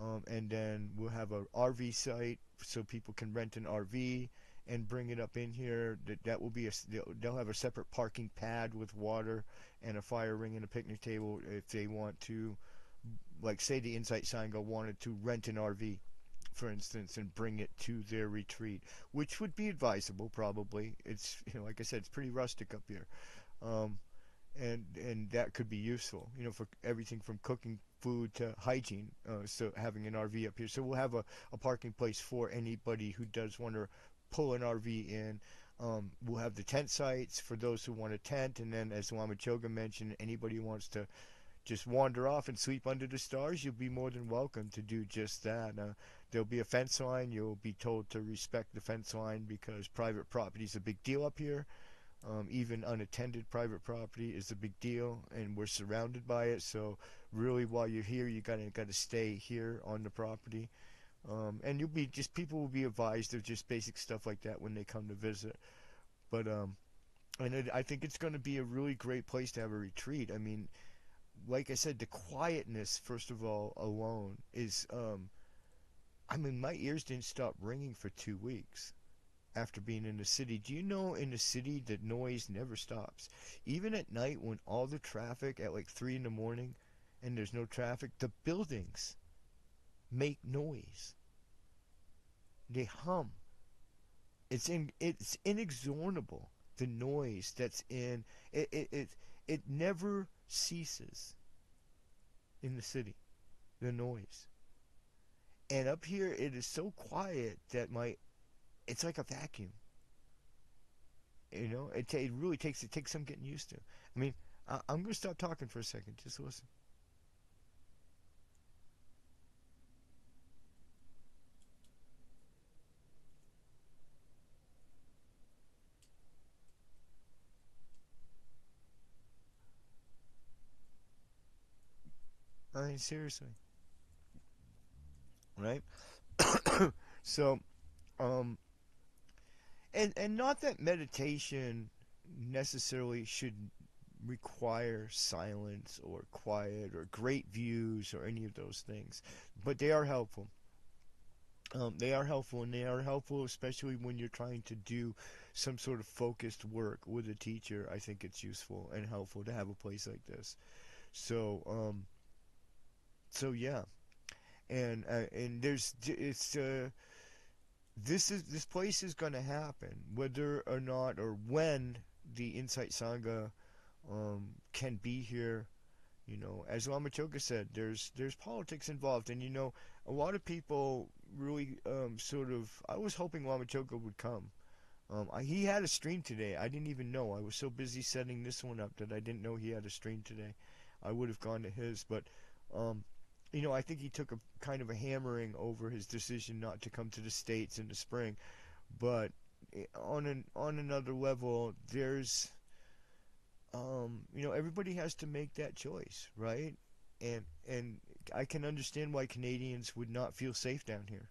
and then we'll have a RV site so people can rent an RV and bring it up in here. That will be they'll have a separate parking pad with water and a fire ring and a picnic table if they want to. Like say the Insight Sangha wanted to rent an RV, for instance, and bring it to their retreat, which would be advisable probably. It's like I said, it's pretty rustic up here, um, and that could be useful, for everything from cooking food to hygiene. So having an RV up here, so we'll have a parking place for anybody who does want to pull an RV in. We'll have the tent sites for those who want to tent, and then as Lama Choga mentioned, anybody who wants to just wander off and sleep under the stars, you'll be more than welcome to do just that. There'll be a fence line. You'll be told to respect the fence line because private property is a big deal up here. Even unattended private property is a big deal, and we're surrounded by it. So really, while you're here, you gotta stay here on the property. And people will be advised of just basic stuff like that when they come to visit. But and I think it's going to be a really great place to have a retreat. I mean, like I said, the quietness, first of all, alone is, I mean, my ears didn't stop ringing for 2 weeks after being in the city. Do you know in the city the noise never stops? Even at night when all the traffic at like 3 in the morning and there's no traffic, the buildings make noise. They hum. It's inexorable. The noise that's in it never ceases in the city, the noise. And up here it is so quiet that it's like a vacuum. It really takes some getting used to. I mean, I'm gonna stop talking for a second. Just listen. I mean, seriously, right? So, um, and not that meditation necessarily should require silence or quiet or great views or any of those things, but they are helpful. They are helpful, and they are helpful especially when you're trying to do some sort of focused work with a teacher. I think it's useful and helpful to have a place like this. So, yeah, and there's it's this place is going to happen whether or not or when the Insight Sangha can be here. As Lama Choka said, there's politics involved, and a lot of people really sort of. I was hoping Lama Choka would come. He had a stream today. I didn't even know. I was so busy setting this one up that I didn't know he had a stream today. I would have gone to his, but um, I think he took a kind of a hammering over his decision not to come to the States in the spring. But on another level, there's everybody has to make that choice, right? And I can understand why Canadians would not feel safe down here.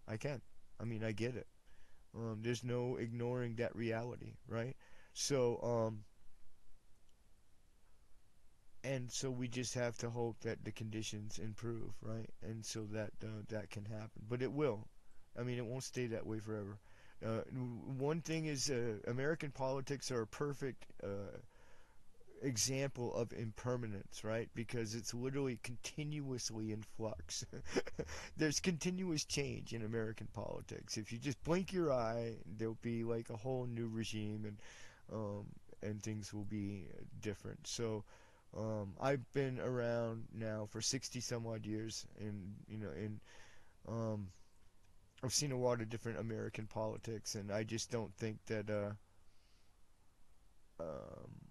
I can. I mean, I get it. There's no ignoring that reality, right? So, and so we just have to hope that the conditions improve, right? And so that that can happen, but it will. I mean, it won't stay that way forever. One thing is, American politics are a perfect example of impermanence, right? Because it's literally continuously in flux. There's continuous change in American politics. If you just blink your eye, there'll be like a whole new regime, and things will be different. So I've been around now for 60 some odd years, and um, I've seen a lot of different American politics, and I just don't think that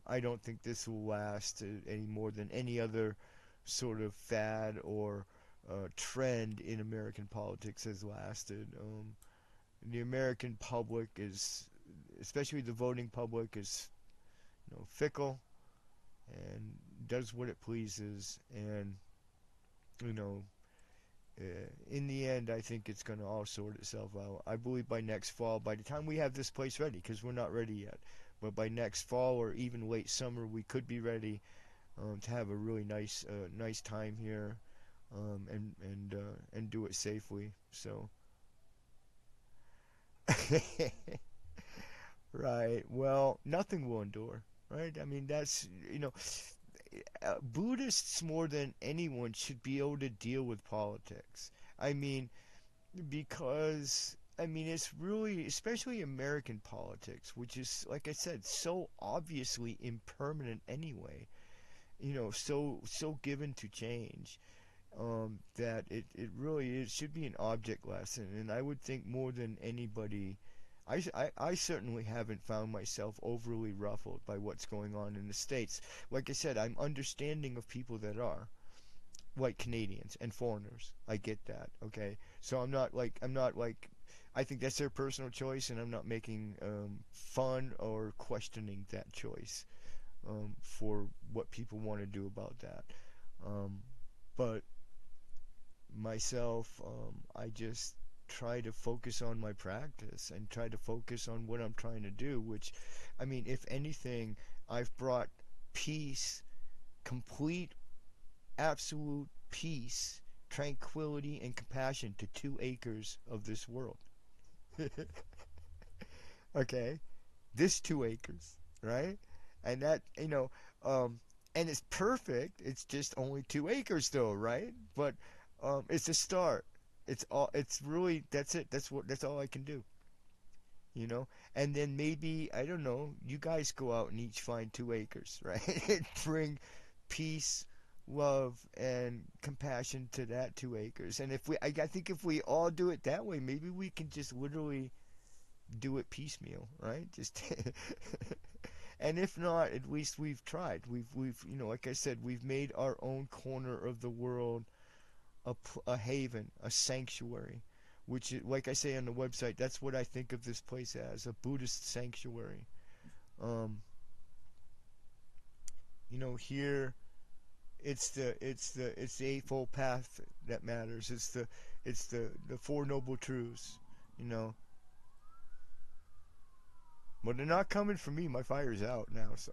I don't think this will last any more than any other sort of fad or trend in American politics has lasted. The American public is, especially the voting public, is fickle and does what it pleases, and you know in the end, I think it's going to all sort itself out. I believe by next fall, by the time we have this place ready, because we're not ready yet, but by next fall or even late summer, we could be ready to have a really nice time here, and do it safely. So, right. Well, nothing will endure, right? I mean, that's Buddhists more than anyone should be able to deal with politics. I mean, because it's really, especially American politics, which is, like I said, so obviously impermanent anyway. So given to change, that it really is should be an object lesson. And I would think more than anybody, I certainly haven't found myself overly ruffled by what's going on in the States. Like I said, I'm understanding of people that are, like Canadians and foreigners. I get that, okay? So I'm not like I think that's their personal choice, and I'm not making fun or questioning that choice for what people want to do about that. Um, but myself, I just try to focus on my practice and try to focus on what I'm trying to do, which, if anything, I've brought peace, complete, absolute peace, tranquility, and compassion to 2 acres of this world. Okay? This 2 acres, right? And that, and it's perfect. It's just only 2 acres though, right? But it's a start. It's really, that's it. That's all I can do. And then maybe, I don't know, you guys go out and each find 2 acres, right? And bring peace, love, and compassion to that 2 acres. And I think if we all do it that way, maybe we can just literally do it piecemeal, right? Just and if not, at least we've tried. We've like I said, we've made our own corner of the world a haven, a sanctuary, which, like I say on the website, that's what I think of this place as, a Buddhist sanctuary. Um, here it's the eightfold path that matters. It's the four noble truths. You know, but they're not coming for me. My fire's out now, so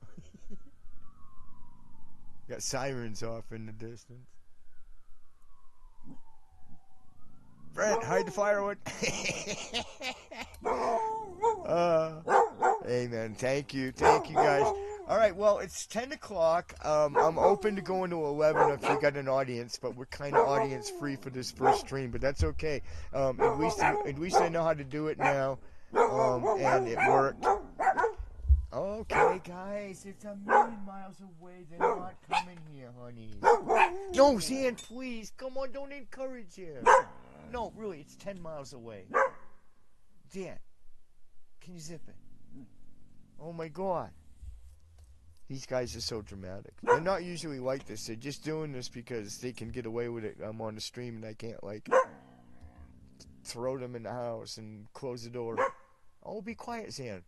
got sirens off in the distance. Brent, hide the firewood. uh, Amen. Thank you, guys. All right, well, it's 10 o'clock. I'm open to going to 11 if you got an audience, but we're kind of audience free for this first stream, but that's okay. At least I know how to do it now, and it worked. Okay, guys, it's a million miles away. They're not coming here, honey. No, Zan, please. Come on, don't encourage him. No, really, it's 10 miles away. Dan, can you zip it? Oh my God. These guys are so dramatic. They're not usually like this. They're just doing this because they can get away with it. I'm on the stream and I can't, throw them in the house and close the door. Oh, be quiet, Zan.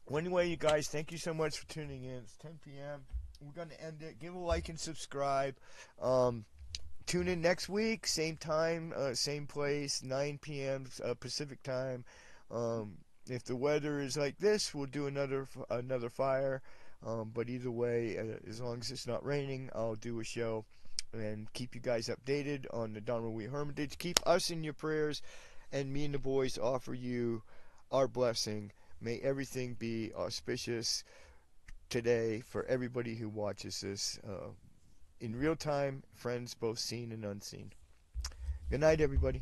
Well, anyway, you guys, thank you so much for tuning in. It's 10 p.m. We're going to end it. Give a like and subscribe. Tune in next week, same time, same place, 9 p.m. Pacific time. If the weather is like this, we'll do another fire. But either way, as long as it's not raining, I'll do a show. and keep you guys updated on the Dharma Wheel Hermitage. Keep us in your prayers, and me and the boys offer you our blessing. May everything be auspicious today for everybody who watches this in real time, friends both seen and unseen. Good night, everybody.